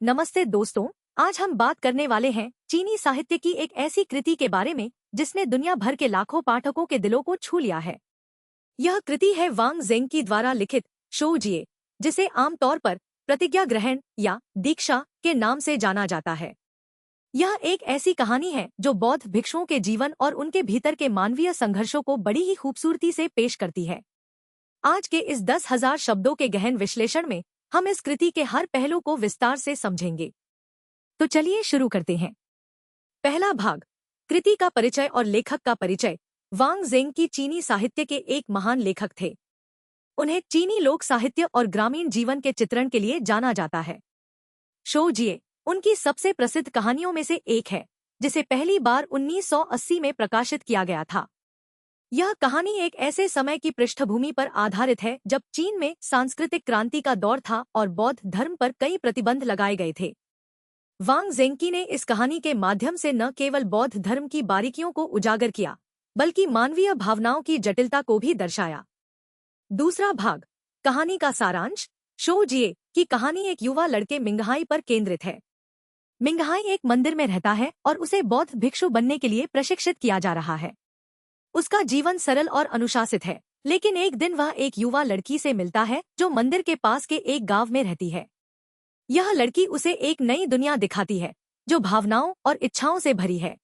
नमस्ते दोस्तों। आज हम बात करने वाले हैं चीनी साहित्य की एक ऐसी कृति के बारे में जिसने दुनिया भर के लाखों पाठकों के दिलों को छू लिया है। यह कृति है वांग ज़ेंग द्वारा लिखित शो जिए, जिसे आमतौर पर प्रतिज्ञा ग्रहण या दीक्षा के नाम से जाना जाता है। यह एक ऐसी कहानी है जो बौद्ध भिक्षुओं के जीवन और उनके भीतर के मानवीय संघर्षों को बड़ी ही खूबसूरती से पेश करती है। आज के इस 10,000 शब्दों के गहन विश्लेषण में हम इस कृति के हर पहलू को विस्तार से समझेंगे। तो चलिए शुरू करते हैं। पहला भाग, कृति का परिचय और लेखक का परिचय। वांग ज़ेंग चीनी साहित्य के एक महान लेखक थे। उन्हें चीनी लोक साहित्य और ग्रामीण जीवन के चित्रण के लिए जाना जाता है। शो जिए उनकी सबसे प्रसिद्ध कहानियों में से एक है, जिसे पहली बार 1980 में प्रकाशित किया गया था। यह कहानी एक ऐसे समय की पृष्ठभूमि पर आधारित है जब चीन में सांस्कृतिक क्रांति का दौर था और बौद्ध धर्म पर कई प्रतिबंध लगाए गए थे। वांग ज़ेंग ने इस कहानी के माध्यम से न केवल बौद्ध धर्म की बारीकियों को उजागर किया, बल्कि मानवीय भावनाओं की जटिलता को भी दर्शाया। दूसरा भाग, कहानी का सारांश। शो जिए की कहानी एक युवा लड़के मिंगहाई पर केंद्रित है। मिंगहाई एक मंदिर में रहता है और उसे बौद्ध भिक्षु बनने के लिए प्रशिक्षित किया जा रहा है। उसका जीवन सरल और अनुशासित है, लेकिन एक दिन वह एक युवा लड़की से मिलता है जो मंदिर के पास के एक गांव में रहती है। यह लड़की उसे एक नई दुनिया दिखाती है जो भावनाओं और इच्छाओं से भरी है।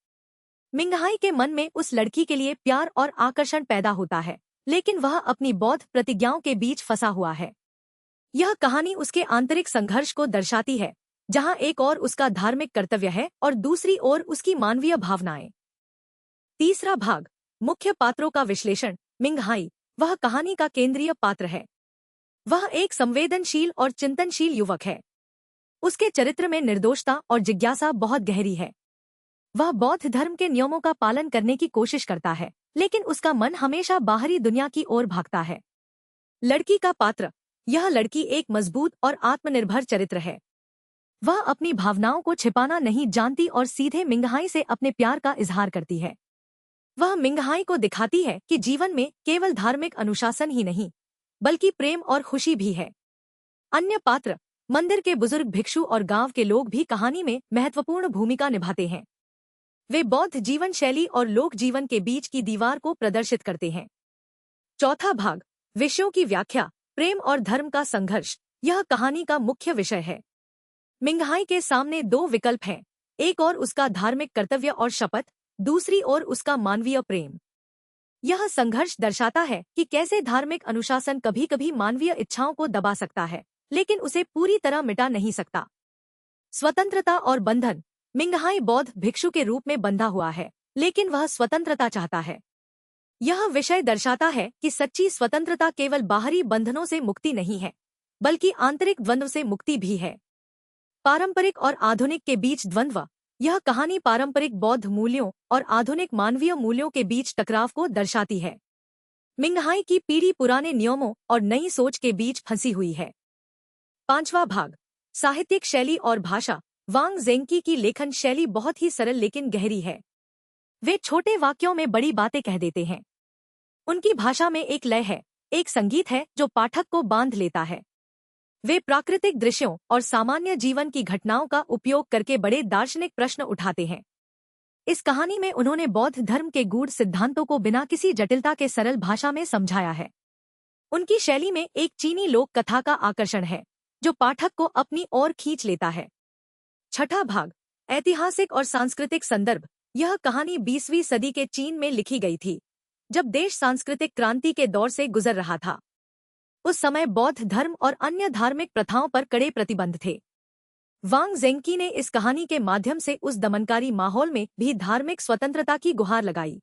मिंगहाई के मन में उस लड़की के लिए प्यार और आकर्षण पैदा होता है, लेकिन वह अपनी बौद्ध प्रतिज्ञाओं के बीच फंसा हुआ है। यह कहानी उसके आंतरिक संघर्ष को दर्शाती है, जहां एक ओर उसका धार्मिक कर्तव्य है और दूसरी ओर उसकी मानवीय भावनाएं। तीसरा भाग, मुख्य पात्रों का विश्लेषण। मिंगहाई, वह कहानी का केंद्रीय पात्र है। वह एक संवेदनशील और चिंतनशील युवक है। उसके चरित्र में निर्दोषता और जिज्ञासा बहुत गहरी है। वह बौद्ध धर्म के नियमों का पालन करने की कोशिश करता है, लेकिन उसका मन हमेशा बाहरी दुनिया की ओर भागता है। लड़की का पात्र, यह लड़की एक मजबूत और आत्मनिर्भर चरित्र है। वह अपनी भावनाओं को छिपाना नहीं जानती और सीधे मिंगहाई से अपने प्यार का इजहार करती है। वह मिंगहाई को दिखाती है कि जीवन में केवल धार्मिक अनुशासन ही नहीं, बल्कि प्रेम और खुशी भी है। अन्य पात्र, मंदिर के बुजुर्ग भिक्षु और गांव के लोग भी कहानी में महत्वपूर्ण भूमिका निभाते हैं। वे बौद्ध जीवन शैली और लोक जीवन के बीच की दीवार को प्रदर्शित करते हैं। चौथा भाग, विषयों की व्याख्या। प्रेम और धर्म का संघर्ष, यह कहानी का मुख्य विषय है। मिंगहाई के सामने दो विकल्प हैं, एक और उसका धार्मिक कर्तव्य और शपथ, दूसरी ओर उसका मानवीय प्रेम। यह संघर्ष दर्शाता है कि कैसे धार्मिक अनुशासन कभी कभी मानवीय इच्छाओं को दबा सकता है, लेकिन उसे पूरी तरह मिटा नहीं सकता। स्वतंत्रता और बंधन। मिंगहाई बौद्ध भिक्षु के रूप में बंधा हुआ है, लेकिन वह स्वतंत्रता चाहता है। यह विषय दर्शाता है कि सच्ची स्वतंत्रता केवल बाहरी बंधनों से मुक्ति नहीं है, बल्कि आंतरिक द्वंद्व से मुक्ति भी है। पारंपरिक और आधुनिक के बीच द्वंद्व। यह कहानी पारंपरिक बौद्ध मूल्यों और आधुनिक मानवीय मूल्यों के बीच टकराव को दर्शाती है। मिंगहाई की पीढ़ी पुराने नियमों और नई सोच के बीच फंसी हुई है। पांचवा भाग, साहित्यिक शैली और भाषा। वांग ज़ेंग की लेखन शैली बहुत ही सरल लेकिन गहरी है। वे छोटे वाक्यों में बड़ी बातें कह देते हैं। उनकी भाषा में एक लय है, एक संगीत है जो पाठक को बांध लेता है। वे प्राकृतिक दृश्यों और सामान्य जीवन की घटनाओं का उपयोग करके बड़े दार्शनिक प्रश्न उठाते हैं। इस कहानी में उन्होंने बौद्ध धर्म के गूढ़ सिद्धांतों को बिना किसी जटिलता के सरल भाषा में समझाया है। उनकी शैली में एक चीनी लोक कथा का आकर्षण है, जो पाठक को अपनी ओर खींच लेता है। छठा भाग, ऐतिहासिक और सांस्कृतिक संदर्भ। यह कहानी 20वीं सदी के चीन में लिखी गई थी, जब देश सांस्कृतिक क्रांति के दौर से गुजर रहा था। उस समय बौद्ध धर्म और अन्य धार्मिक प्रथाओं पर कड़े प्रतिबंध थे। वांग ज़ेंग ने इस कहानी के माध्यम से उस दमनकारी माहौल में भी धार्मिक स्वतंत्रता की गुहार लगाई।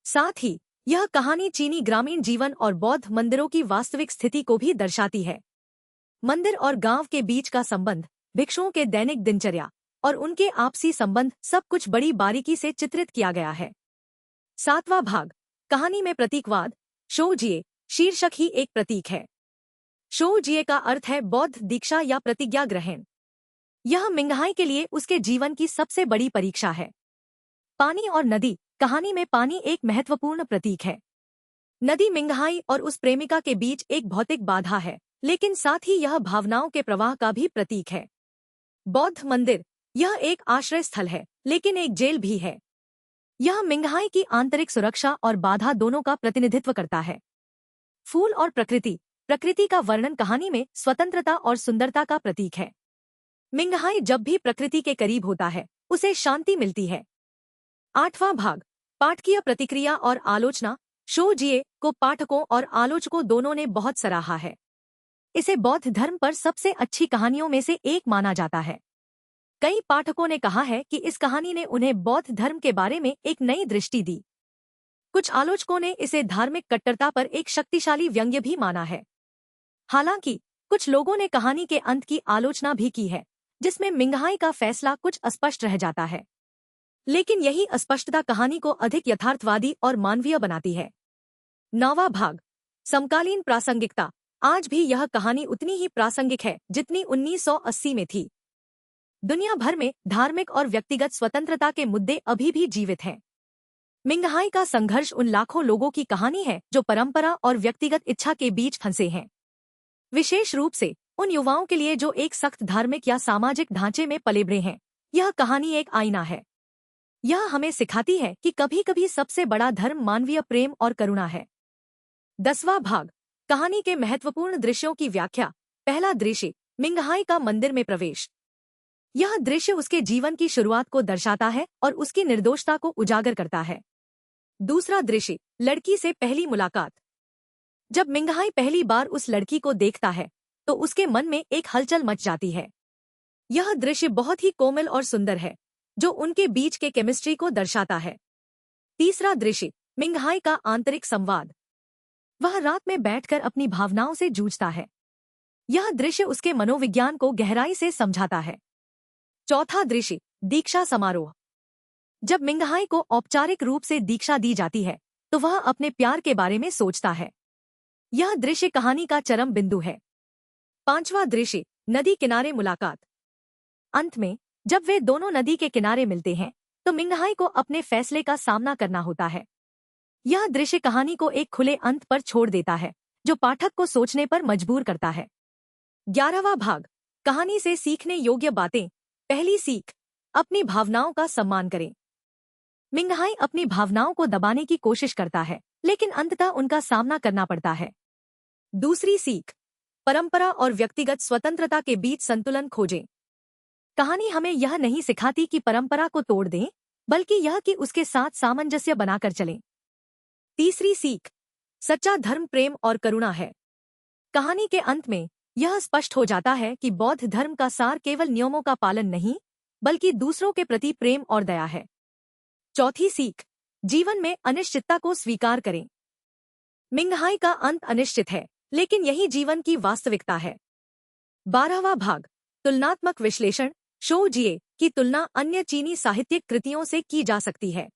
साथ ही यह कहानी चीनी ग्रामीण जीवन और बौद्ध मंदिरों की वास्तविक स्थिति को भी दर्शाती है। मंदिर और गांव के बीच का संबंध, भिक्षुओं के दैनिक दिनचर्या और उनके आपसी संबंध, सब कुछ बड़ी बारीकी से चित्रित किया गया है। सातवां भाग, कहानी में प्रतीकवाद। शो जिए शीर्षक ही एक प्रतीक है। शो जिए का अर्थ है बौद्ध दीक्षा या प्रतिज्ञा ग्रहण। यह मिंगहाई के लिए उसके जीवन की सबसे बड़ी परीक्षा है। पानी और नदी। कहानी में पानी एक महत्वपूर्ण प्रतीक है। नदी मिंगहाई और उस प्रेमिका के बीच एक भौतिक बाधा है, लेकिन साथ ही यह भावनाओं के प्रवाह का भी प्रतीक है। बौद्ध मंदिर, यह एक आश्रय स्थल है लेकिन एक जेल भी है। यह मिंगहाई की आंतरिक सुरक्षा और बाधा दोनों का प्रतिनिधित्व करता है। फूल और प्रकृति, प्रकृति का वर्णन कहानी में स्वतंत्रता और सुंदरता का प्रतीक है। मिंगहाई जब भी प्रकृति के करीब होता है उसे शांति मिलती है। 8वां भाग, पाठकीय प्रतिक्रिया और आलोचना। शो जिए को पाठकों और आलोचकों दोनों ने बहुत सराहा है। इसे बौद्ध धर्म पर सबसे अच्छी कहानियों में से एक माना जाता है। कई पाठकों ने कहा है कि इस कहानी ने उन्हें बौद्ध धर्म के बारे में एक नई दृष्टि दी। कुछ आलोचकों ने इसे धार्मिक कट्टरता पर एक शक्तिशाली व्यंग्य भी माना है। हालांकि कुछ लोगों ने कहानी के अंत की आलोचना भी की है, जिसमें मिंगहाई का फैसला कुछ अस्पष्ट रह जाता है। लेकिन यही अस्पष्टता कहानी को अधिक यथार्थवादी और मानवीय बनाती है। 9वां भाग, समकालीन प्रासंगिकता। आज भी यह कहानी उतनी ही प्रासंगिक है जितनी 1980 में थी। दुनिया भर में धार्मिक और व्यक्तिगत स्वतंत्रता के मुद्दे अभी भी जीवित हैं। मिंगहाई का संघर्ष उन लाखों लोगों की कहानी है जो परंपरा और व्यक्तिगत इच्छा के बीच फंसे हैं। विशेष रूप से उन युवाओं के लिए जो एक सख्त धार्मिक या सामाजिक ढांचे में पले बढ़े हैं। यह कहानी एक आईना है। यह हमें सिखाती है कि कभी कभी सबसे बड़ा धर्म मानवीय प्रेम और करुणा है। 10वां भाग, कहानी के महत्वपूर्ण दृश्यों की व्याख्या। पहला दृश्य, मिंगहाई का मंदिर में प्रवेश। यह दृश्य उसके जीवन की शुरुआत को दर्शाता है और उसकी निर्दोषता को उजागर करता है। दूसरा दृश्य, लड़की से पहली मुलाकात। जब मिंगहाई पहली बार उस लड़की को देखता है तो उसके मन में एक हलचल मच जाती है। यह दृश्य बहुत ही कोमल और सुंदर है, जो उनके बीच के केमिस्ट्री को दर्शाता है। तीसरा दृश्य, मिंगहाई का आंतरिक संवाद। वह रात में बैठकर अपनी भावनाओं से जूझता है। यह दृश्य उसके मनोविज्ञान को गहराई से समझाता है। चौथा दृश्य, दीक्षा समारोह। जब मिंगहाई को औपचारिक रूप से दीक्षा दी जाती है तो वह अपने प्यार के बारे में सोचता है। यह दृश्य कहानी का चरम बिंदु है। 5वां दृश्य, नदी किनारे मुलाकात। अंत में जब वे दोनों नदी के किनारे मिलते हैं तो मिंगहाई को अपने फैसले का सामना करना होता है। यह दृश्य कहानी को एक खुले अंत पर छोड़ देता है, जो पाठक को सोचने पर मजबूर करता है। 11वां भाग, कहानी से सीखने योग्य बातें। पहली सीख, अपनी भावनाओं का सम्मान करें। मिंगहाई अपनी भावनाओं को दबाने की कोशिश करता है, लेकिन अंततः उनका सामना करना पड़ता है। दूसरी सीख, परंपरा और व्यक्तिगत स्वतंत्रता के बीच संतुलन खोजें। कहानी हमें यह नहीं सिखाती कि परंपरा को तोड़ दें, बल्कि यह कि उसके साथ सामंजस्य बनाकर चलें। तीसरी सीख, सच्चा धर्म प्रेम और करुणा है। कहानी के अंत में यह स्पष्ट हो जाता है कि बौद्ध धर्म का सार केवल नियमों का पालन नहीं, बल्कि दूसरों के प्रति प्रेम और दया है। चौथी सीख, जीवन में अनिश्चितता को स्वीकार करें। मिंगहाई का अंत अनिश्चित है, लेकिन यही जीवन की वास्तविकता है। 12वां भाग, तुलनात्मक विश्लेषण। शो जिए की तुलना अन्य चीनी साहित्यिक कृतियों से की जा सकती है।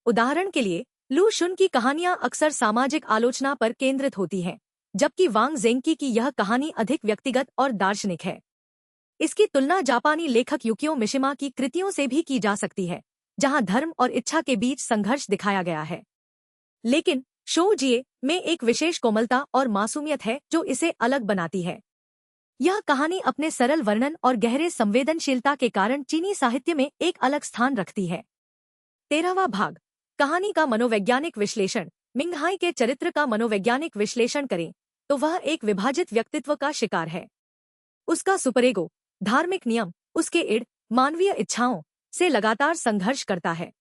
उदाहरण के लिए, लू शुन की कहानियां अक्सर सामाजिक आलोचना पर केंद्रित होती हैं, जबकि वांग ज़ेंकी की यह कहानी अधिक व्यक्तिगत और दार्शनिक है। इसकी तुलना जापानी लेखक युकियो मिशिमा की कृतियों से भी की जा सकती है, जहां धर्म और इच्छा के बीच संघर्ष दिखाया गया है। लेकिन शो जिए में एक विशेष कोमलता और मासूमियत है जो इसे अलग बनाती है। यह कहानी अपने सरल वर्णन और गहरे संवेदनशीलता के कारण चीनी साहित्य में एक अलग स्थान रखती है। 13वां भाग, कहानी का मनोवैज्ञानिक विश्लेषण। मिंगहाई के चरित्र का मनोवैज्ञानिक विश्लेषण करें तो वह एक विभाजित व्यक्तित्व का शिकार है। उसका सुपरएगो, धार्मिक नियम, उसके इड, मानवीय इच्छाओं से लगातार संघर्ष करता है।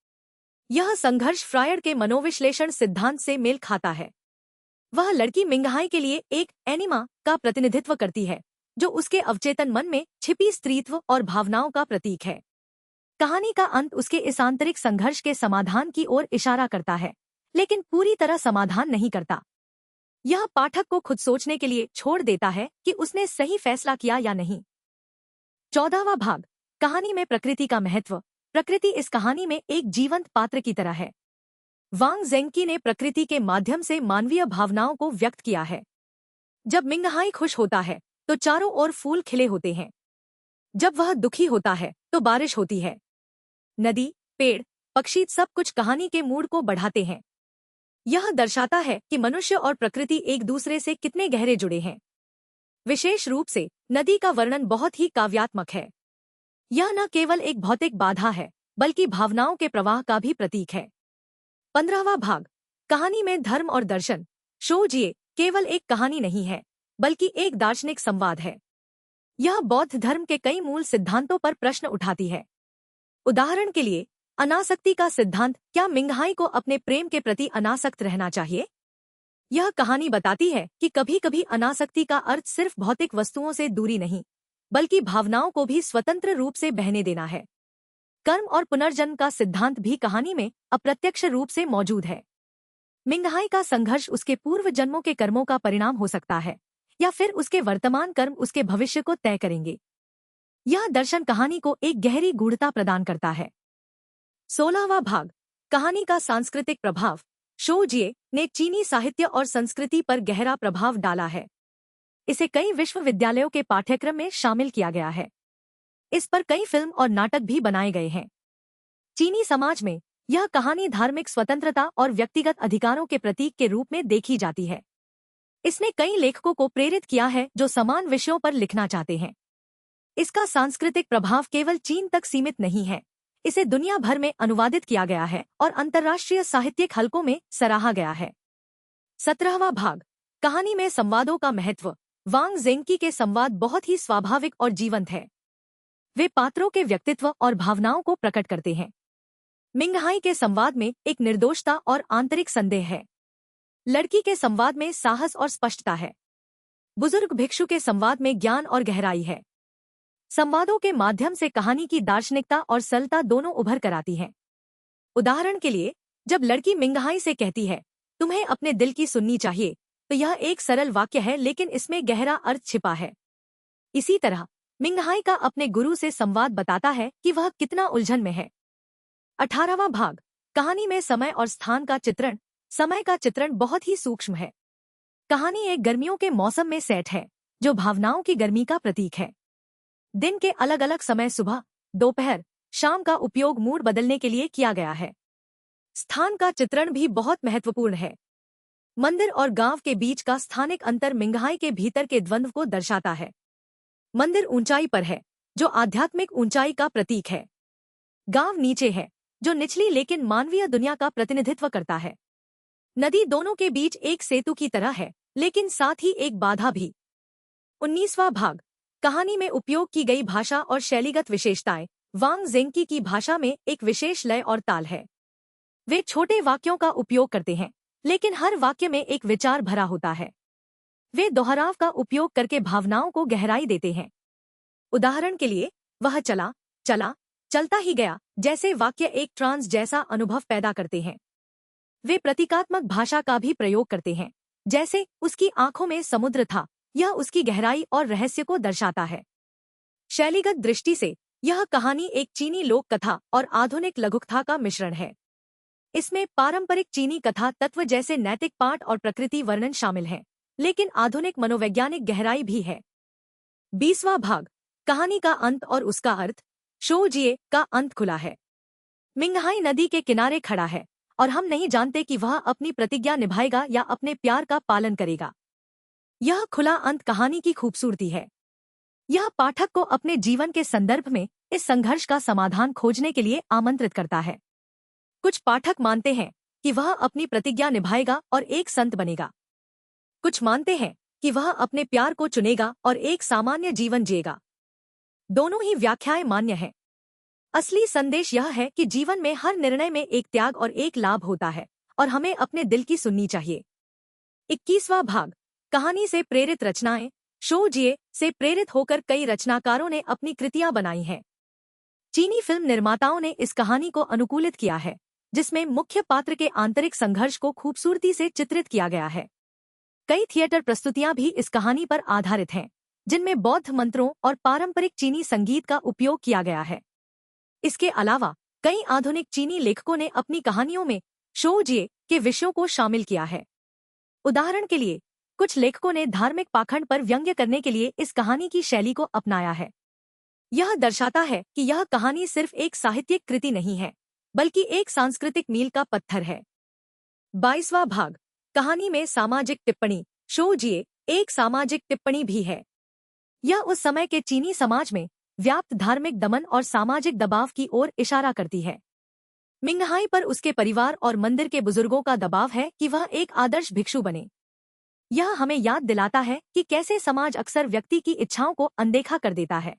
यह संघर्ष फ्रायड के मनोविश्लेषण सिद्धांत से मेल खाता है। वह लड़की मिंगहाई के लिए एक एनिमा का प्रतिनिधित्व करती है, जो उसके अवचेतन मन में छिपी स्त्रीत्व और भावनाओं का प्रतीक है। कहानी का अंत उसके इस आंतरिक संघर्ष के समाधान की ओर इशारा करता है, लेकिन पूरी तरह समाधान नहीं करता। यह पाठक को खुद सोचने के लिए छोड़ देता है कि उसने सही फैसला किया या नहीं। 14वां भाग, कहानी में प्रकृति का महत्व। प्रकृति इस कहानी में एक जीवंत पात्र की तरह है। वांग ज़ेंकी ने प्रकृति के माध्यम से मानवीय भावनाओं को व्यक्त किया है। जब मिंगहाई खुश होता है तो चारों ओर फूल खिले होते हैं। जब वह दुखी होता है तो बारिश होती है। नदी, पेड़, पक्षी सब कुछ कहानी के मूड को बढ़ाते हैं। यह दर्शाता है कि मनुष्य और प्रकृति एक दूसरे से कितने गहरे जुड़े हैं। विशेष रूप से नदी का वर्णन बहुत ही काव्यात्मक है। यह न केवल एक भौतिक बाधा है बल्कि भावनाओं के प्रवाह का भी प्रतीक है। 15वां भाग, कहानी में धर्म और दर्शन। शो जिए केवल एक कहानी नहीं है बल्कि एक दार्शनिक संवाद है। यह बौद्ध धर्म के कई मूल सिद्धांतों पर प्रश्न उठाती है। उदाहरण के लिए, अनासक्ति का सिद्धांत, क्या मिंगहाई को अपने प्रेम के प्रति अनासक्त रहना चाहिए? यह कहानी बताती है कि कभी कभी अनासक्ति का अर्थ सिर्फ भौतिक वस्तुओं से दूरी नहीं बल्कि भावनाओं को भी स्वतंत्र रूप से बहने देना है। कर्म और पुनर्जन्म का सिद्धांत भी कहानी में अप्रत्यक्ष रूप से मौजूद है। मिंगहाई का संघर्ष उसके पूर्व जन्मों के कर्मों का परिणाम हो सकता है या फिर उसके वर्तमान कर्म उसके भविष्य को तय करेंगे। यह दर्शन कहानी को एक गहरी गूढ़ता प्रदान करता है। 16वां भाग, कहानी का सांस्कृतिक प्रभाव। शो जिए ने चीनी साहित्य और संस्कृति पर गहरा प्रभाव डाला है। इसे कई विश्वविद्यालयों के पाठ्यक्रम में शामिल किया गया है। इस पर कई फिल्म और नाटक भी बनाए गए हैं। चीनी समाज में यह कहानी धार्मिक स्वतंत्रता और व्यक्तिगत अधिकारों के प्रतीक के रूप में देखी जाती है। इसने कई लेखकों को प्रेरित किया है जो समान विषयों पर लिखना चाहते हैं। इसका सांस्कृतिक प्रभाव केवल चीन तक सीमित नहीं है, इसे दुनिया भर में अनुवादित किया गया है और अंतर्राष्ट्रीय साहित्यिक हलकों में सराहा गया है। 17वां भाग, कहानी में संवादों का महत्व। वांग ज़ेंकी के संवाद बहुत ही स्वाभाविक और जीवंत है। वे पात्रों के व्यक्तित्व और भावनाओं को प्रकट करते हैं। मिंगहाई के संवाद में एक निर्दोषता और आंतरिक संदेह है। लड़की के संवाद में साहस और स्पष्टता है। बुजुर्ग भिक्षु के संवाद में ज्ञान और गहराई है। संवादों के माध्यम से कहानी की दार्शनिकता और सरलता दोनों उभर कर आती हैं। उदाहरण के लिए, जब लड़की मिंगहाई से कहती है, तुम्हें अपने दिल की सुननी चाहिए, तो यह एक सरल वाक्य है लेकिन इसमें गहरा अर्थ छिपा है। इसी तरह मिंगहाई का अपने गुरु से संवाद बताता है कि वह कितना उलझन में है। 18वां भाग, कहानी में समय और स्थान का चित्रण। समय का चित्रण बहुत ही सूक्ष्म है। कहानी एक गर्मियों के मौसम में सेट है जो भावनाओं की गर्मी का प्रतीक है। दिन के अलग अलग समय, सुबह, दोपहर, शाम का उपयोग मूड बदलने के लिए किया गया है। स्थान का चित्रण भी बहुत महत्वपूर्ण है। मंदिर और गांव के बीच का स्थानिक अंतर मिंगहाई के भीतर के द्वंद्व को दर्शाता है। मंदिर ऊंचाई पर है जो आध्यात्मिक ऊंचाई का प्रतीक है। गांव नीचे है जो निचली लेकिन मानवीय दुनिया का प्रतिनिधित्व करता है। नदी दोनों के बीच एक सेतु की तरह है लेकिन साथ ही एक बाधा भी। 19वां भाग, कहानी में उपयोग की गई भाषा और शैलीगत विशेषताएं। वांग ज़ेंकी की भाषा में एक विशेष लय और ताल है। वे छोटे वाक्यों का उपयोग करते हैं लेकिन हर वाक्य में एक विचार भरा होता है। वे दोहराव का उपयोग करके भावनाओं को गहराई देते हैं। उदाहरण के लिए, वह चला, चला, चलता ही गया जैसे वाक्य एक ट्रांस जैसा अनुभव पैदा करते हैं। वे प्रतीकात्मक भाषा का भी प्रयोग करते हैं, जैसे उसकी आंखों में समुद्र था। यह उसकी गहराई और रहस्य को दर्शाता है। शैलीगत दृष्टि से यह कहानी एक चीनी लोक कथा और आधुनिक लघुकथा का मिश्रण है। इसमें पारंपरिक चीनी कथा तत्व जैसे नैतिक पाठ और प्रकृति वर्णन शामिल हैं, लेकिन आधुनिक मनोवैज्ञानिक गहराई भी है। 20वां भाग, कहानी का अंत और उसका अर्थ। शो जिए का अंत खुला है। मिंगहाई नदी के किनारे खड़ा है और हम नहीं जानते कि वह अपनी प्रतिज्ञा निभाएगा या अपने प्यार का पालन करेगा। यह खुला अंत कहानी की खूबसूरती है। यह पाठक को अपने जीवन के संदर्भ में इस संघर्ष का समाधान खोजने के लिए आमंत्रित करता है। कुछ पाठक मानते हैं कि वह अपनी प्रतिज्ञा निभाएगा और एक संत बनेगा। कुछ मानते हैं कि वह अपने प्यार को चुनेगा और एक सामान्य जीवन जिएगा। दोनों ही व्याख्याएं मान्य हैं। असली संदेश यह है कि जीवन में हर निर्णय में एक त्याग और एक लाभ होता है और हमें अपने दिल की सुननी चाहिए। 21वां भाग, कहानी से प्रेरित रचनाएं। शो जिए से प्रेरित होकर कई रचनाकारों ने अपनी कृतियां बनाई हैं। चीनी फिल्म निर्माताओं ने इस कहानी को अनुकूलित किया है, जिसमें मुख्य पात्र के आंतरिक संघर्ष को खूबसूरती से चित्रित किया गया है। कई थिएटर प्रस्तुतियां भी इस कहानी पर आधारित हैं, जिनमें बौद्ध मंत्रों और पारंपरिक चीनी संगीत का उपयोग किया गया है। इसके अलावा कई आधुनिक चीनी लेखकों ने अपनी कहानियों में शो जिए के विषयों को शामिल किया है। उदाहरण के लिए, कुछ लेखकों ने धार्मिक पाखंड पर व्यंग्य करने के लिए इस कहानी की शैली को अपनाया है। यह दर्शाता है कि यह कहानी सिर्फ एक साहित्यिक कृति नहीं है, बल्कि एक सांस्कृतिक मील का पत्थर है। 22वां भाग, कहानी में सामाजिक टिप्पणी। शो जिए एक सामाजिक टिप्पणी भी है। यह उस समय के चीनी समाज में व्याप्त धार्मिक दमन और सामाजिक दबाव की ओर इशारा करती है। मिंगहाई पर उसके परिवार और मंदिर के बुजुर्गों का दबाव है कि वह एक आदर्श भिक्षु बने। यह हमें याद दिलाता है कि कैसे समाज अक्सर व्यक्ति की इच्छाओं को अनदेखा कर देता है।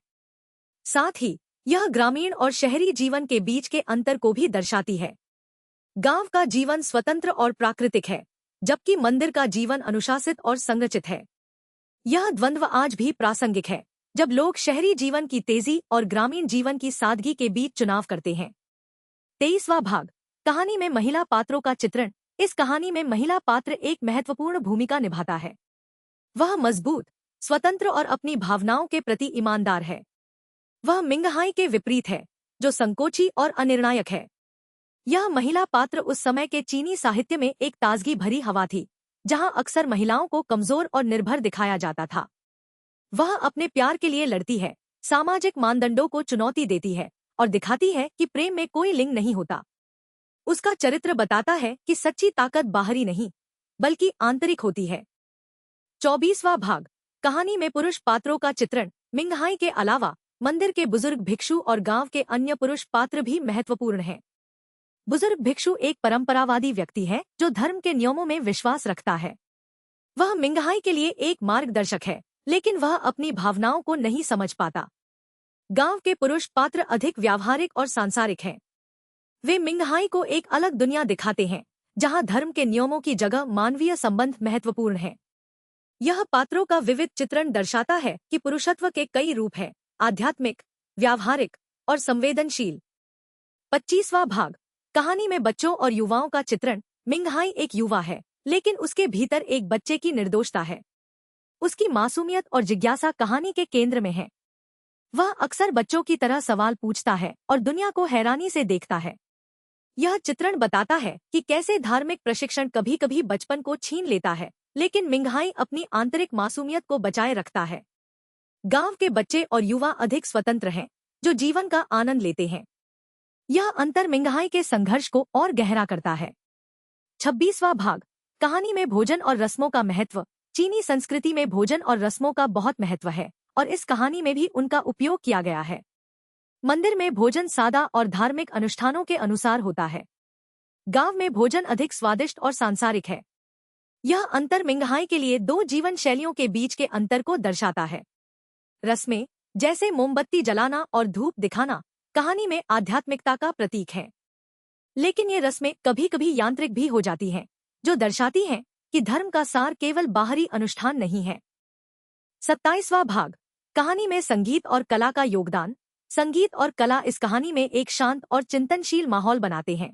साथ ही यह ग्रामीण और शहरी जीवन के बीच के अंतर को भी दर्शाती है। गांव का जीवन स्वतंत्र और प्राकृतिक है, जबकि मंदिर का जीवन अनुशासित और संरचित है। यह द्वंद्व आज भी प्रासंगिक है, जब लोग शहरी जीवन की तेजी और ग्रामीण जीवन की सादगी के बीच चुनाव करते हैं। 23वां भाग, कहानी में महिला पात्रों का चित्रण। इस कहानी में महिला पात्र एक महत्वपूर्ण भूमिका निभाता है। वह मजबूत, स्वतंत्र और अपनी भावनाओं के प्रति ईमानदार है। वह मिंगहाई के विपरीत है, जो संकोची और अनिर्णायक है। यह महिला पात्र उस समय के चीनी साहित्य में एक ताजगी भरी हवा थी, जहां अक्सर महिलाओं को कमजोर और निर्भर दिखाया जाता था। वह अपने प्यार के लिए लड़ती है, सामाजिक मानदंडों को चुनौती देती है और दिखाती है कि प्रेम में कोई लिंग नहीं होता। उसका चरित्र बताता है कि सच्ची ताकत बाहरी नहीं, बल्कि आंतरिक होती है। 24वां भाग, कहानी में पुरुष पात्रों का चित्रण। मिंगहाई के अलावा मंदिर के बुजुर्ग भिक्षु और गांव के अन्य पुरुष पात्र भी महत्वपूर्ण हैं। बुजुर्ग भिक्षु एक परंपरावादी व्यक्ति है जो धर्म के नियमों में विश्वास रखता है। वह मिंगहाई के लिए एक मार्गदर्शक है, लेकिन वह अपनी भावनाओं को नहीं समझ पाता। गांव के पुरुष पात्र अधिक व्यावहारिक और सांसारिक हैं। वे मिंगहाई को एक अलग दुनिया दिखाते हैं, जहां धर्म के नियमों की जगह मानवीय संबंध महत्वपूर्ण हैं। यह पात्रों का विविध चित्रण दर्शाता है कि पुरुषत्व के कई रूप हैं: आध्यात्मिक, व्यावहारिक और संवेदनशील। 25वां भाग, कहानी में बच्चों और युवाओं का चित्रण। मिंगहाई एक युवा है, लेकिन उसके भीतर एक बच्चे की निर्दोषता है। उसकी मासूमियत और जिज्ञासा कहानी के केंद्र में है। वह अक्सर बच्चों की तरह सवाल पूछता है और दुनिया को हैरानी से देखता है। यह चित्रण बताता है कि कैसे धार्मिक प्रशिक्षण कभी कभी बचपन को छीन लेता है, लेकिन मिंगहाई अपनी आंतरिक मासूमियत को बचाए रखता है। गांव के बच्चे और युवा अधिक स्वतंत्र हैं, जो जीवन का आनंद लेते हैं। यह अंतर मिंगहाई के संघर्ष को और गहरा करता है। 26वां भाग, कहानी में भोजन और रस्मों का महत्व। चीनी संस्कृति में भोजन और रस्मों का बहुत महत्व है, और इस कहानी में भी उनका उपयोग किया गया है। मंदिर में भोजन सादा और धार्मिक अनुष्ठानों के अनुसार होता है। गांव में भोजन अधिक स्वादिष्ट और सांसारिक है। यह अंतर मिंगहाई के लिए दो जीवन शैलियों के बीच के अंतर को दर्शाता है। रस्में, जैसे मोमबत्ती जलाना और धूप दिखाना, कहानी में आध्यात्मिकता का प्रतीक है। लेकिन ये रस्में कभी कभी यांत्रिक भी हो जाती हैं, जो दर्शाती हैं कि धर्म का सार केवल बाहरी अनुष्ठान नहीं है। 27वां भाग, कहानी में संगीत और कला का योगदान। संगीत और कला इस कहानी में एक शांत और चिंतनशील माहौल बनाते हैं।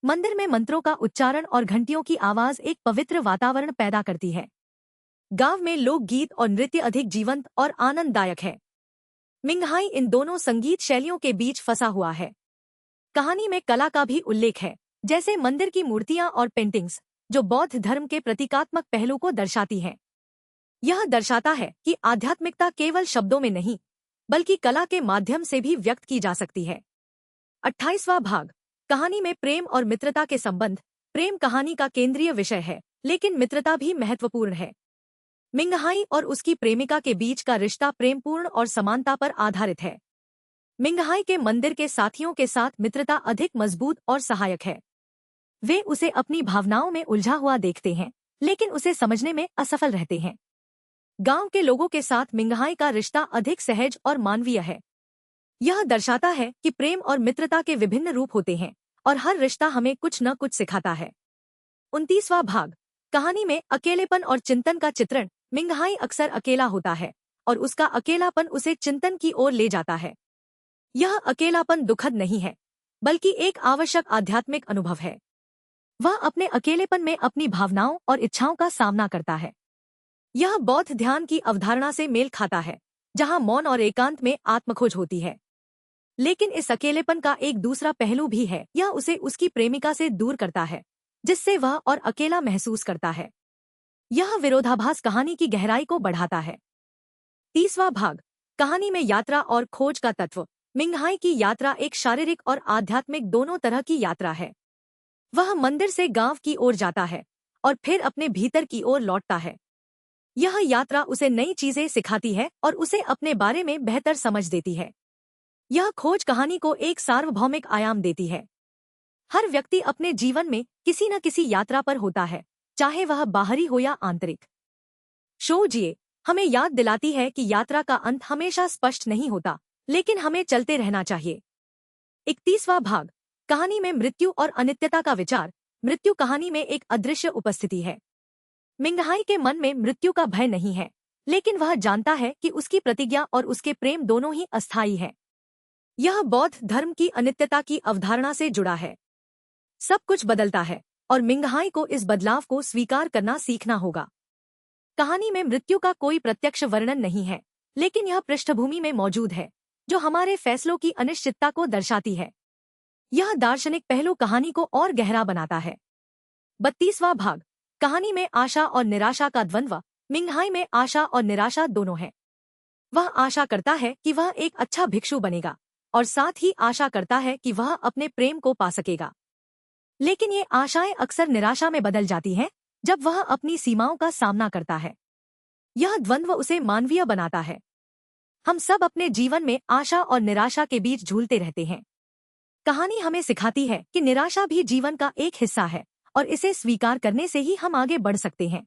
मंदिर में मंत्रों का उच्चारण और घंटियों की आवाज एक पवित्र वातावरण पैदा करती है। गांव में लोकगीत और नृत्य अधिक जीवंत और आनंददायक है। मिंगहाई इन दोनों संगीत शैलियों के बीच फंसा हुआ है। कहानी में कला का भी उल्लेख है, जैसे मंदिर की मूर्तियां और पेंटिंग्स, जो बौद्ध धर्म के प्रतीकात्मक पहलू को दर्शाती हैं। यह दर्शाता है कि आध्यात्मिकता केवल शब्दों में नहीं, बल्कि कला के माध्यम से भी व्यक्त की जा सकती है। 28वां भाग, कहानी में प्रेम और मित्रता के संबंध। प्रेम कहानी का केंद्रीय विषय है, लेकिन मित्रता भी महत्वपूर्ण है। मिंगहाई और उसकी प्रेमिका के बीच का रिश्ता प्रेमपूर्ण और समानता पर आधारित है। मिंगहाई के मंदिर के साथियों के साथ मित्रता अधिक मजबूत और सहायक है। वे उसे अपनी भावनाओं में उलझा हुआ देखते हैं, लेकिन उसे समझने में असफल रहते हैं। गांव के लोगों के साथ मिंगहाई का रिश्ता अधिक सहज और मानवीय है। यह दर्शाता है कि प्रेम और मित्रता के विभिन्न रूप होते हैं, और हर रिश्ता हमें कुछ न कुछ सिखाता है। 29वां भाग, कहानी में अकेलेपन और चिंतन का चित्रण। मिंगहाई अक्सर अकेला होता है, और उसका अकेलापन उसे चिंतन की ओर ले जाता है। यह अकेलापन दुखद नहीं है, बल्कि एक आवश्यक आध्यात्मिक अनुभव है। वह अपने अकेलेपन में अपनी भावनाओं और इच्छाओं का सामना करता है। यह बौद्ध ध्यान की अवधारणा से मेल खाता है, जहां मौन और एकांत में आत्मखोज होती है। लेकिन इस अकेलेपन का एक दूसरा पहलू भी है। यह उसे उसकी प्रेमिका से दूर करता है, जिससे वह और अकेला महसूस करता है। यह विरोधाभास कहानी की गहराई को बढ़ाता है। 30वां भाग, कहानी में यात्रा और खोज का तत्व। मिंगहाई की यात्रा एक शारीरिक और आध्यात्मिक दोनों तरह की यात्रा है। वह मंदिर से गांव की ओर जाता है और फिर अपने भीतर की ओर लौटता है। यह यात्रा उसे नई चीजें सिखाती है और उसे अपने बारे में बेहतर समझ देती है। यह खोज कहानी को एक सार्वभौमिक आयाम देती है। हर व्यक्ति अपने जीवन में किसी न किसी यात्रा पर होता है, चाहे वह बाहरी हो या आंतरिक। शो जिए हमें याद दिलाती है कि यात्रा का अंत हमेशा स्पष्ट नहीं होता, लेकिन हमें चलते रहना चाहिए। 31वां भाग, कहानी में मृत्यु और अनित्यता का विचार। मृत्यु कहानी में एक अदृश्य उपस्थिति है। मिंगहाई के मन में मृत्यु का भय नहीं है, लेकिन वह जानता है कि उसकी प्रतिज्ञा और उसके प्रेम दोनों ही अस्थायी है। यह बौद्ध धर्म की अनित्यता की अवधारणा से जुड़ा है। सब कुछ बदलता है और मिंगहाई को इस बदलाव को स्वीकार करना सीखना होगा। कहानी में मृत्यु का कोई प्रत्यक्ष वर्णन नहीं है, लेकिन यह पृष्ठभूमि में मौजूद है, जो हमारे फैसलों की अनिश्चितता को दर्शाती है। यह दार्शनिक पहलू कहानी को और गहरा बनाता है। 32वां भाग, कहानी में आशा और निराशा का द्वंद्व। मिंगहाई में आशा और निराशा दोनों हैं। वह आशा करता है कि वह एक अच्छा भिक्षु बनेगा और साथ ही आशा करता है कि वह अपने प्रेम को पा सकेगा। लेकिन ये आशाएं अक्सर निराशा में बदल जाती हैं जब वह अपनी सीमाओं का सामना करता है। यह द्वंद्व उसे मानवीय बनाता है। हम सब अपने जीवन में आशा और निराशा के बीच झूलते रहते हैं। कहानी हमें सिखाती है कि निराशा भी जीवन का एक हिस्सा है और इसे स्वीकार करने से ही हम आगे बढ़ सकते हैं।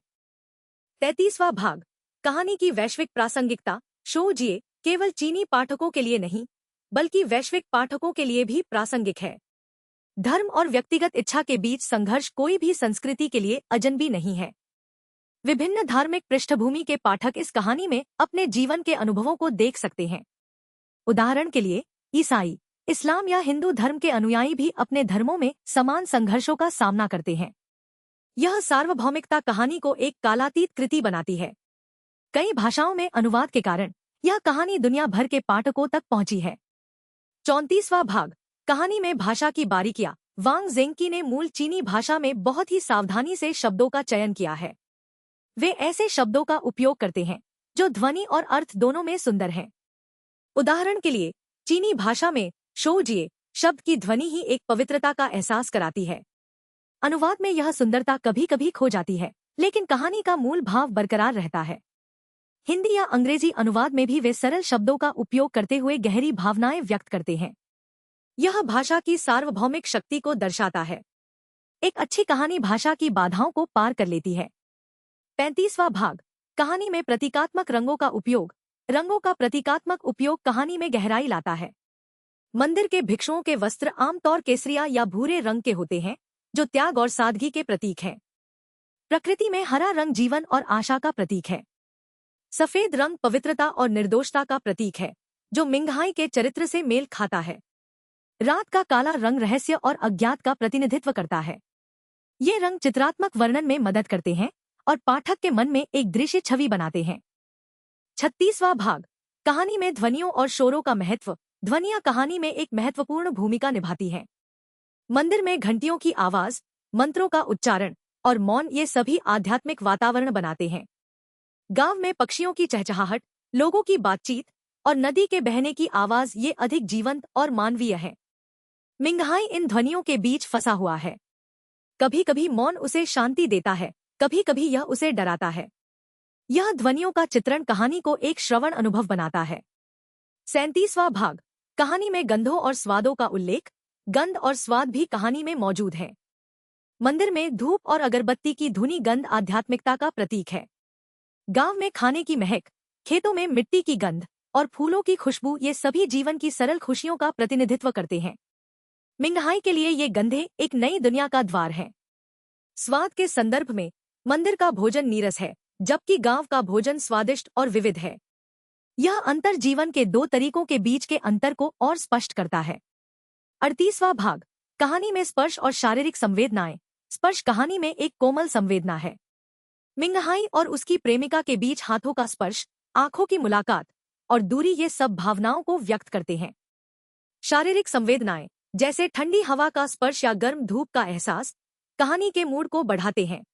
33वां भाग, कहानी की वैश्विक प्रासंगिकता। शो जिए केवल चीनी पाठकों के लिए नहीं, बल्कि वैश्विक पाठकों के लिए भी प्रासंगिक है। धर्म और व्यक्तिगत इच्छा के बीच संघर्ष कोई भी संस्कृति के लिए अजनबी नहीं है। विभिन्न धार्मिक पृष्ठभूमि के पाठक इस कहानी में अपने जीवन के अनुभवों को देख सकते हैं। उदाहरण के लिए, ईसाई, इस्लाम या हिंदू धर्म के अनुयायी भी अपने धर्मों में समान संघर्षों का सामना करते हैं। यह सार्वभौमिकता कहानी को एक कालातीत कृति बनाती है। कई भाषाओं में अनुवाद के कारण यह कहानी दुनिया भर के पाठकों तक पहुंची है। 34वां भाग, कहानी में भाषा की बारीकियां। वांग ज़ेंकी ने मूल चीनी भाषा में बहुत ही सावधानी से शब्दों का चयन किया है। वे ऐसे शब्दों का उपयोग करते हैं जो ध्वनि और अर्थ दोनों में सुंदर हैं। उदाहरण के लिए, चीनी भाषा में शो जिए शब्द की ध्वनि ही एक पवित्रता का एहसास कराती है। अनुवाद में यह सुंदरता कभी कभी खो जाती है, लेकिन कहानी का मूल भाव बरकरार रहता है। हिंदी या अंग्रेजी अनुवाद में भी वे सरल शब्दों का उपयोग करते हुए गहरी भावनाएं व्यक्त करते हैं। यह भाषा की सार्वभौमिक शक्ति को दर्शाता है। एक अच्छी कहानी भाषा की बाधाओं को पार कर लेती है। 35वां भाग, कहानी में प्रतीकात्मक रंगों का उपयोग। रंगों का प्रतीकात्मक उपयोग कहानी में गहराई लाता है। मंदिर के भिक्षुओं के वस्त्र आमतौर केसरिया या भूरे रंग के होते हैं, जो त्याग और सादगी के प्रतीक हैं। प्रकृति में हरा रंग जीवन और आशा का प्रतीक है। सफेद रंग पवित्रता और निर्दोषता का प्रतीक है, जो मिंगहाई के चरित्र से मेल खाता है। रात का काला रंग रहस्य और अज्ञात का प्रतिनिधित्व करता है। ये रंग चित्रात्मक वर्णन में मदद करते हैं और पाठक के मन में एक दृश्य छवि बनाते हैं। 36वां भाग, कहानी में ध्वनियों और शोरों का महत्व। ध्वनियां कहानी में एक महत्वपूर्ण भूमिका निभाती हैं। मंदिर में घंटियों की आवाज, मंत्रों का उच्चारण और मौन, ये सभी आध्यात्मिक वातावरण बनाते हैं। गांव में पक्षियों की चहचहाहट, लोगों की बातचीत और नदी के बहने की आवाज, ये अधिक जीवंत और मानवीय है। मिंगहाई इन ध्वनियों के बीच फंसा हुआ है। कभी कभी मौन उसे शांति देता है, कभी कभी यह उसे डराता है। यह ध्वनियों का चित्रण कहानी को एक श्रवण अनुभव बनाता है। 37वां भाग, कहानी में गंधों और स्वादों का उल्लेख। गंध और स्वाद भी कहानी में मौजूद है। मंदिर में धूप और अगरबत्ती की धुनी गंध आध्यात्मिकता का प्रतीक है। गांव में खाने की महक, खेतों में मिट्टी की गंध और फूलों की खुशबू, ये सभी जीवन की सरल खुशियों का प्रतिनिधित्व करते हैं। मिंगहाई के लिए ये गंधें एक नई दुनिया का द्वार हैं। स्वाद के संदर्भ में मंदिर का भोजन नीरस है, जबकि गांव का भोजन स्वादिष्ट और विविध है। यह अंतर जीवन के दो तरीकों के बीच के अंतर को और स्पष्ट करता है। 38वां भाग, कहानी में स्पर्श और शारीरिक संवेदनाएं। स्पर्श कहानी में एक कोमल संवेदना है। मिंगहाई और उसकी प्रेमिका के बीच हाथों का स्पर्श, आंखों की मुलाकात और दूरी, ये सब भावनाओं को व्यक्त करते हैं। शारीरिक संवेदनाएं, जैसे ठंडी हवा का स्पर्श या गर्म धूप का एहसास, कहानी के मूड को बढ़ाते हैं।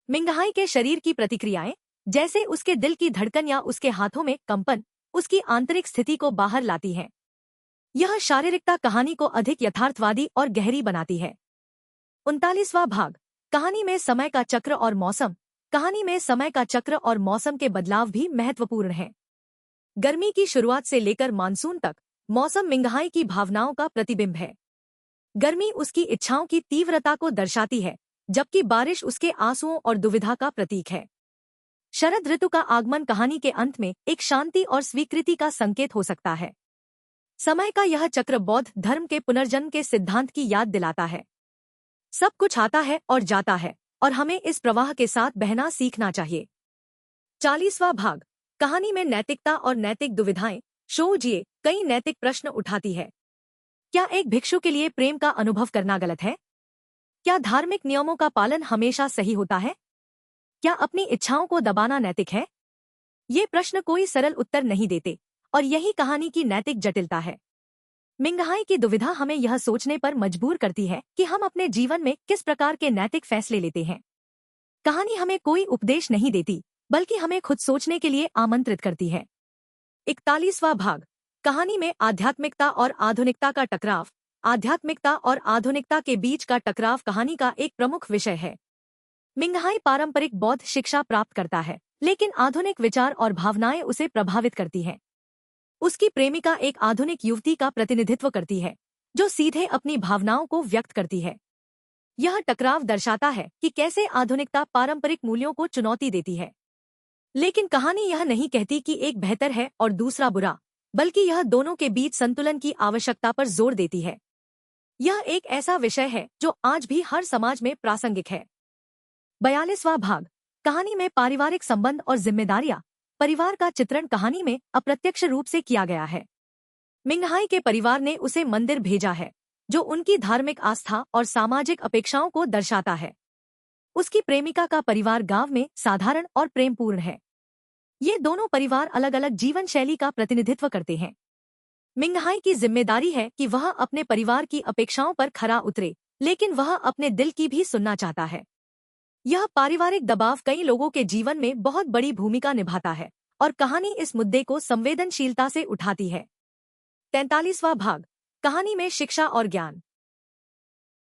मिंगहाई के शरीर की प्रतिक्रियाएं, जैसे उसके दिल की धड़कन या उसके हाथों में कंपन, उसकी आंतरिक स्थिति को बाहर लाती हैं। यह शारीरिकता कहानी को अधिक यथार्थवादी और गहरी बनाती है। 39वां भाग, कहानी में समय का चक्र और मौसम। कहानी में समय का चक्र और मौसम के बदलाव भी महत्वपूर्ण हैं। गर्मी की शुरुआत से लेकर मानसून तक मौसम मिंगहाई की भावनाओं का प्रतिबिंब है। गर्मी उसकी इच्छाओं की तीव्रता को दर्शाती है, जबकि बारिश उसके आंसुओं और दुविधा का प्रतीक है। शरद ऋतु का आगमन कहानी के अंत में एक शांति और स्वीकृति का संकेत हो सकता है। समय का यह चक्र बौद्ध धर्म के पुनर्जन्म के सिद्धांत की याद दिलाता है। सब कुछ आता है और जाता है, और हमें इस प्रवाह के साथ बहना सीखना चाहिए। 40वां भाग, कहानी में नैतिकता और नैतिक दुविधाएं। शोजिए कई नैतिक प्रश्न उठाती है। क्या एक भिक्षु के लिए प्रेम का अनुभव करना गलत है? क्या धार्मिक नियमों का पालन हमेशा सही होता है? क्या अपनी इच्छाओं को दबाना नैतिक है? ये प्रश्न कोई सरल उत्तर नहीं देते, और यही कहानी की नैतिक जटिलता है। मिंगहाई की दुविधा हमें यह सोचने पर मजबूर करती है कि हम अपने जीवन में किस प्रकार के नैतिक फैसले लेते हैं। कहानी हमें कोई उपदेश नहीं देती, बल्कि हमें खुद सोचने के लिए आमंत्रित करती है। 41वां भाग, कहानी में आध्यात्मिकता और आधुनिकता का टकराव। आध्यात्मिकता और आधुनिकता के बीच का टकराव कहानी का एक प्रमुख विषय है। मिंगहाई पारंपरिक बौद्ध शिक्षा प्राप्त करता है, लेकिन आधुनिक विचार और भावनाएं उसे प्रभावित करती हैं। उसकी प्रेमिका एक आधुनिक युवती का प्रतिनिधित्व करती है, जो सीधे अपनी भावनाओं को व्यक्त करती है। यह टकराव दर्शाता है कि कैसे आधुनिकता पारंपरिक मूल्यों को चुनौती देती है। लेकिन कहानी यह नहीं कहती कि एक बेहतर है और दूसरा बुरा, बल्कि यह दोनों के बीच संतुलन की आवश्यकता पर जोर देती है। यह एक ऐसा विषय है जो आज भी हर समाज में प्रासंगिक है। 42वां भाग, कहानी में पारिवारिक संबंध और जिम्मेदारियां। परिवार का चित्रण कहानी में अप्रत्यक्ष रूप से किया गया है। मिंगहाई के परिवार ने उसे मंदिर भेजा है, जो उनकी धार्मिक आस्था और सामाजिक अपेक्षाओं को दर्शाता है। उसकी प्रेमिका का परिवार गांव में साधारण और प्रेमपूर्ण है। ये दोनों परिवार अलग अलग जीवन शैली का प्रतिनिधित्व करते हैं। मिंगहाई की जिम्मेदारी है कि वह अपने परिवार की अपेक्षाओं पर खरा उतरे, लेकिन वह अपने दिल की भी सुनना चाहता है। यह पारिवारिक दबाव कई लोगों के जीवन में बहुत बड़ी भूमिका निभाता है, और कहानी इस मुद्दे को संवेदनशीलता से उठाती है। 43वां भाग, कहानी में शिक्षा और ज्ञान।